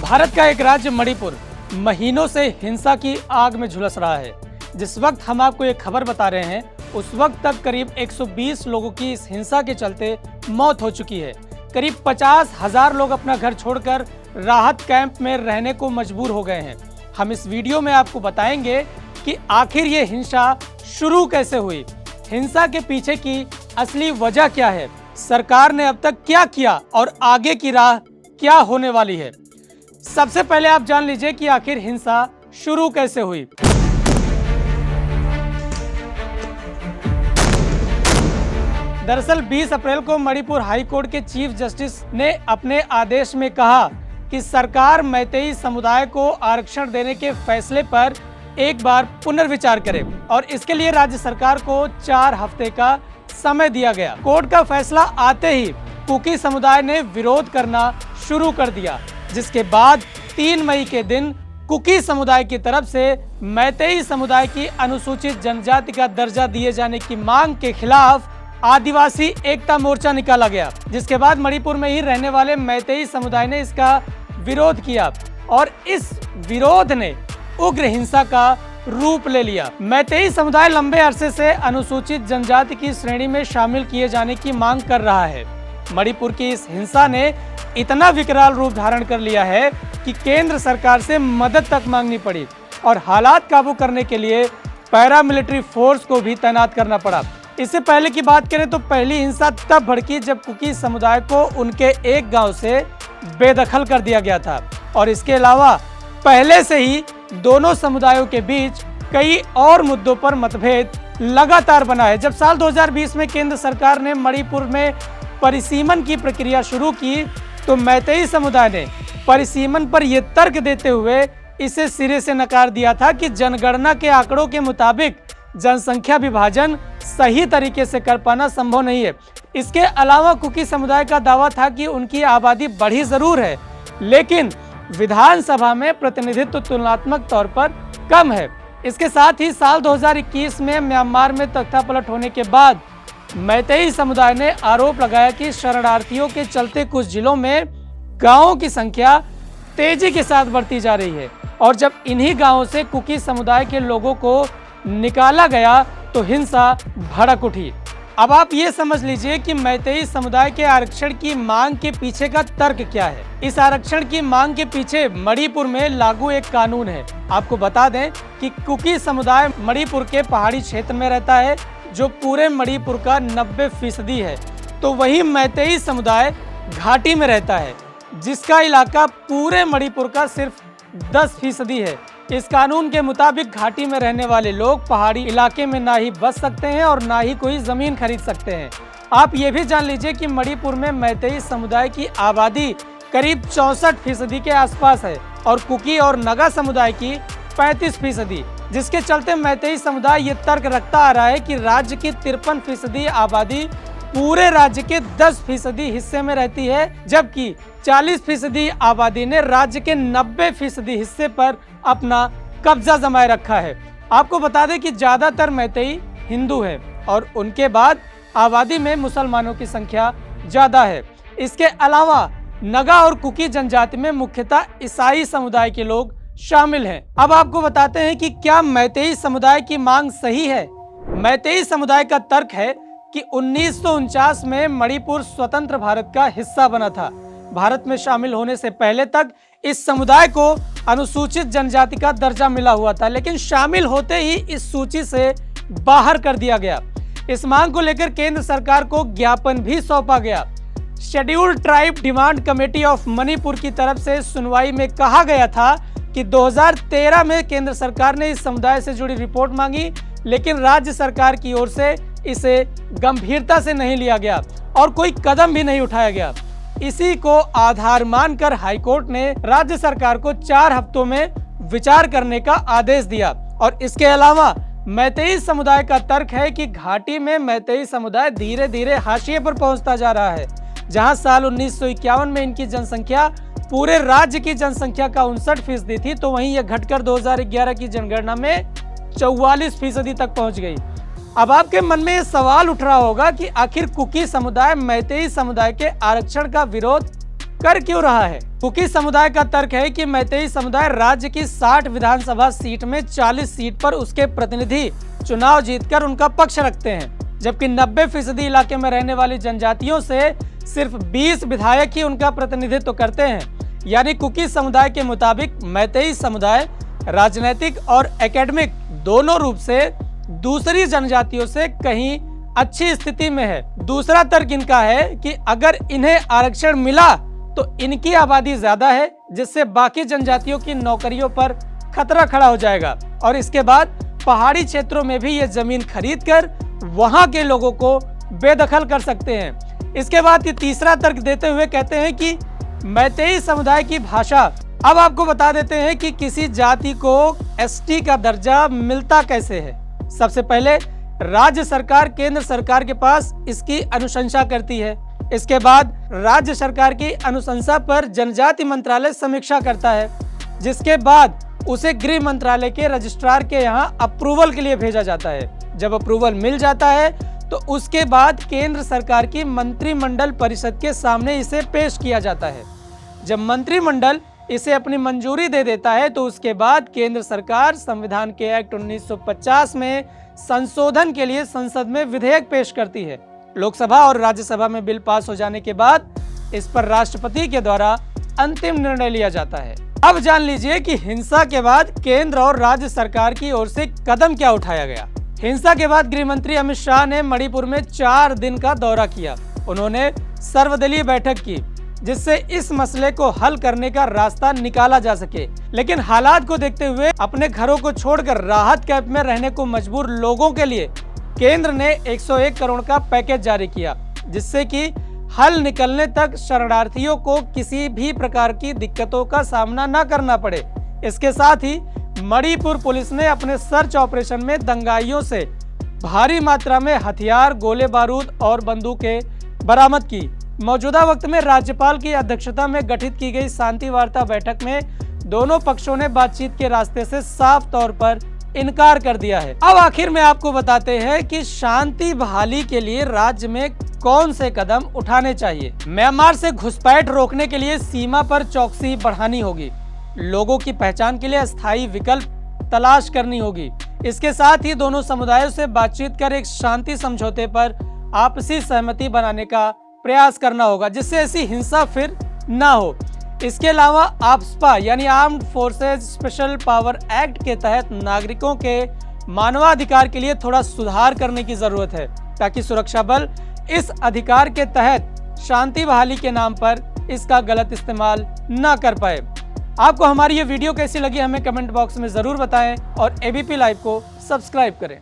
भारत का एक राज्य मणिपुर महीनों से हिंसा की आग में झुलस रहा है। जिस वक्त हम आपको ये खबर बता रहे हैं उस वक्त तक करीब 120 लोगों की इस हिंसा के चलते मौत हो चुकी है। करीब 50,000 लोग अपना घर छोड़कर राहत कैंप में रहने को मजबूर हो गए हैं। हम इस वीडियो में आपको बताएंगे कि आखिर ये हिंसा शुरू कैसे हुई, हिंसा के पीछे की असली वजह क्या है, सरकार ने अब तक क्या किया और आगे की राह क्या होने वाली है। सबसे पहले आप जान लीजिए कि आखिर हिंसा शुरू कैसे हुई। दरअसल 20 अप्रैल को मणिपुर हाई कोर्ट के चीफ जस्टिस ने अपने आदेश में कहा कि सरकार मैतेई समुदाय को आरक्षण देने के फैसले पर एक बार पुनर्विचार करे और इसके लिए राज्य सरकार को 4 हफ्ते का समय दिया गया। कोर्ट का फैसला आते ही कुकी समुदाय ने विरोध करना शुरू कर दिया, जिसके बाद 3 मई के दिन कुकी समुदाय की तरफ से मैतेई समुदाय की अनुसूचित जनजाति का दर्जा दिए जाने की मांग के खिलाफ आदिवासी एकता मोर्चा निकाला गया, जिसके बाद मणिपुर में ही रहने वाले मैतेई समुदाय ने इसका विरोध किया और इस विरोध ने उग्र हिंसा का रूप ले लिया। मैतेई समुदाय लंबे अरसे से अनुसूचित जनजाति की श्रेणी में शामिल किए जाने की मांग कर रहा है। मणिपुर की इस हिंसा ने इतना विकराल रूप धारण कर लिया है कि केंद्र सरकार से मदद तक मांगनी पड़ी और हालात काबू करने के लिए पैरामिलिट्री फोर्स को भी तैनात करना पड़ा। इससे पहले की बात करें तो पहली हिंसा तब भड़की जब कुकी समुदाय को उनके एक गांव से बेदखल कर दिया गया था और इसके अलावा पहले से ही दोनों समुदायों के बीच कई और मुद्दों पर मतभेद लगातार बना है। जब साल 2020 में केंद्र सरकार ने मणिपुर में परिसीमन की प्रक्रिया शुरू की तो मैतेई समुदाय ने परिसीमन पर यह तर्क देते हुए इसे सिरे से नकार दिया था कि जनगणना के आंकड़ों के मुताबिक जनसंख्या विभाजन सही तरीके से कर पाना संभव नहीं है। इसके अलावा कुकी समुदाय का दावा था कि उनकी आबादी बढ़ी जरूर है लेकिन विधानसभा में प्रतिनिधित्व तुलनात्मक तौर पर कम है। इसके साथ ही साल 2021 में म्यांमार में तख्तापलट होने के बाद मैतेई समुदाय ने आरोप लगाया कि शरणार्थियों के चलते कुछ जिलों में गांवों की संख्या तेजी के साथ बढ़ती जा रही है और जब इन्हीं गांवों से कुकी समुदाय के लोगों को निकाला गया तो हिंसा भड़क उठी। अब आप ये समझ लीजिए कि मैतेई समुदाय के आरक्षण की मांग के पीछे का तर्क क्या है। इस आरक्षण की मांग के पीछे मणिपुर में लागू एक कानून है। आपको बता दें कि कुकी समुदाय मणिपुर के पहाड़ी क्षेत्र में रहता है जो पूरे मणिपुर का 90% है, तो वही मैतेई समुदाय घाटी में रहता है जिसका इलाका पूरे मणिपुर का सिर्फ 10% है। इस कानून के मुताबिक घाटी में रहने वाले लोग पहाड़ी इलाके में ना ही बस सकते हैं और ना ही कोई जमीन खरीद सकते हैं। आप ये भी जान लीजिए कि मणिपुर में मैतेई समुदाय की आबादी करीब 64% के आसपास है और कुकी और नगा समुदाय की 35%, जिसके चलते मैतेई समुदाय ये तर्क रखता आ रहा है कि राज्य की 53% आबादी पूरे राज्य के 10% हिस्से में रहती है, जबकि 40% आबादी ने राज्य के 90% हिस्से पर अपना कब्जा जमाए रखा है। आपको बता दें कि ज्यादातर मैतेई हिंदू है और उनके बाद आबादी में मुसलमानों की संख्या ज्यादा है। इसके अलावा नगा और कुकी जनजाति में मुख्यतः ईसाई समुदाय के लोग शामिल हैं। अब आपको बताते हैं कि क्या मैतेई समुदाय की मांग सही है। मैतेई समुदाय का तर्क है कि 1949 में मणिपुर स्वतंत्र भारत का हिस्सा बना था। भारत में शामिल होने से पहले तक इस समुदाय को अनुसूचित जनजाति का दर्जा मिला हुआ था, लेकिन शामिल होते ही इस सूची से बाहर कर दिया गया। इस मांग को लेकर केंद्र सरकार को ज्ञापन भी सौंपा गया। Scheduled tribe demand committee of Manipur की तरफ से सुनवाई में कहा गया था कि 2013 में केंद्र सरकार ने इस समुदाय से जुड़ी रिपोर्ट मांगी, लेकिन राज्य सरकार की ओर से इसे गंभीरता से नहीं लिया गया और कोई कदम भी नहीं उठाया गया। इसी को आधार मानकर हाईकोर्ट ने राज्य सरकार को 4 हफ्तों में विचार करने का आदेश दिया। और इसके अलावा मैतेई समुदाय का तर्क है कि घाटी में मैतेई समुदाय धीरे धीरे हाशिए पर पहुंचता जा रहा है। जहां साल 1951 में इनकी जनसंख्या पूरे राज्य की जनसंख्या का 59% थी, तो वहीं यह घटकर 2011 की जनगणना में 44% तक पहुंच गई। अब आपके मन में ये सवाल उठ रहा होगा कि आखिर कुकी समुदाय मैतेई समुदाय के आरक्षण का विरोध कर क्यों रहा है? कुकी समुदाय का तर्क है कि मैतेई समुदाय राज्य की 60 विधानसभा सीट में 40 सीट पर उसके प्रतिनिधि चुनाव जीतकर उनका पक्ष रखते हैं, जबकि 90% इलाके में रहने वाली जनजातियों से सिर्फ 20 विधायक ही उनका प्रतिनिधित्व करते हैं। यानी कुकी समुदाय के मुताबिक मैतेई समुदाय राजनीतिक और एकेडमिक दोनों रूप से दूसरी जनजातियों से कहीं अच्छी स्थिति में है। दूसरा तर्क इनका है कि अगर इन्हें आरक्षण मिला तो इनकी आबादी ज्यादा है, जिससे बाकी जनजातियों की नौकरियों पर खतरा खड़ा हो जाएगा और इसके बाद पहाड़ी क्षेत्रों में भी ये जमीन खरीदकर वहां के लोगों को बेदखल कर सकते हैं। इसके बाद ये तीसरा तर्क देते हुए कहते हैं कि मैतेई समुदाय की भाषा। अब आपको बता देते हैं कि किसी जाति को एसटी का दर्जा मिलता कैसे है। सबसे पहले राज्य सरकार केंद्र सरकार के पास इसकी अनुशंसा करती है। इसके बाद राज्य सरकार की अनुशंसा पर जनजाति मंत्रालय समीक्षा करता है, जिसके बाद उसे गृह मंत्रालय के रजिस्ट्रार के यहाँ अप्रूवल के लिए भेजा जाता है। जब अप्रूवल मिल जाता है तो उसके बाद केंद्र सरकार की मंत्रिमंडल परिषद के सामने इसे पेश किया जाता है। जब मंत्रिमंडल इसे अपनी मंजूरी दे देता है तो उसके बाद केंद्र सरकार संविधान के एक्ट 1950 में संशोधन के लिए संसद में विधेयक पेश करती है। लोकसभा और राज्यसभा में बिल पास हो जाने के बाद इस पर राष्ट्रपति के द्वारा अंतिम निर्णय लिया जाता है। अब जान लीजिए कि हिंसा के बाद केंद्र और राज्य सरकार की ओर से कदम क्या उठाया गया। हिंसा के बाद गृह मंत्री अमित शाह ने मणिपुर में 4 दिन का दौरा किया। उन्होंने सर्वदलीय बैठक की, जिससे इस मसले को हल करने का रास्ता निकाला जा सके। लेकिन हालात को देखते हुए अपने घरों को छोड़कर राहत कैंप में रहने को मजबूर लोगों के लिए केंद्र ने 101 करोड़ का पैकेज जारी किया, जिससे कि हल निकलने तक शरणार्थियों को किसी भी प्रकार की दिक्कतों का सामना न करना पड़े। इसके साथ ही मणिपुर पुलिस ने अपने सर्च ऑपरेशन में दंगाइयों से भारी मात्रा में हथियार, गोले बारूद और बंदूकें बरामद की। मौजूदा वक्त में राज्यपाल की अध्यक्षता में गठित की गई शांति वार्ता बैठक में दोनों पक्षों ने बातचीत के रास्ते से साफ तौर पर इनकार कर दिया है। अब आखिर में आपको बताते हैं कि शांति बहाली के लिए राज्य में कौन से कदम उठाने चाहिए। म्यांमार से घुसपैठ रोकने के लिए सीमा पर चौकसी बढ़ानी होगी। लोगों की पहचान के लिए अस्थायी विकल्प तलाश करनी होगी। इसके साथ ही दोनों समुदायों से बातचीत कर एक शांति समझौते पर आपसी सहमति बनाने का प्रयास करना होगा, जिससे ऐसी हिंसा फिर ना हो। इसके अलावा आप्सपा यानी armed forces special power act के तहत नागरिकों के मानवाधिकार के लिए थोड़ा सुधार करने की जरूरत है, ताकि सुरक्षा बल इस अधिकार के तहत शांति बहाली के नाम पर इसका गलत इस्तेमाल न कर पाए। आपको हमारी ये वीडियो कैसी लगी हमें कमेंट बॉक्स में जरूर बताएं और एबीपी लाइव को सब्सक्राइब करें।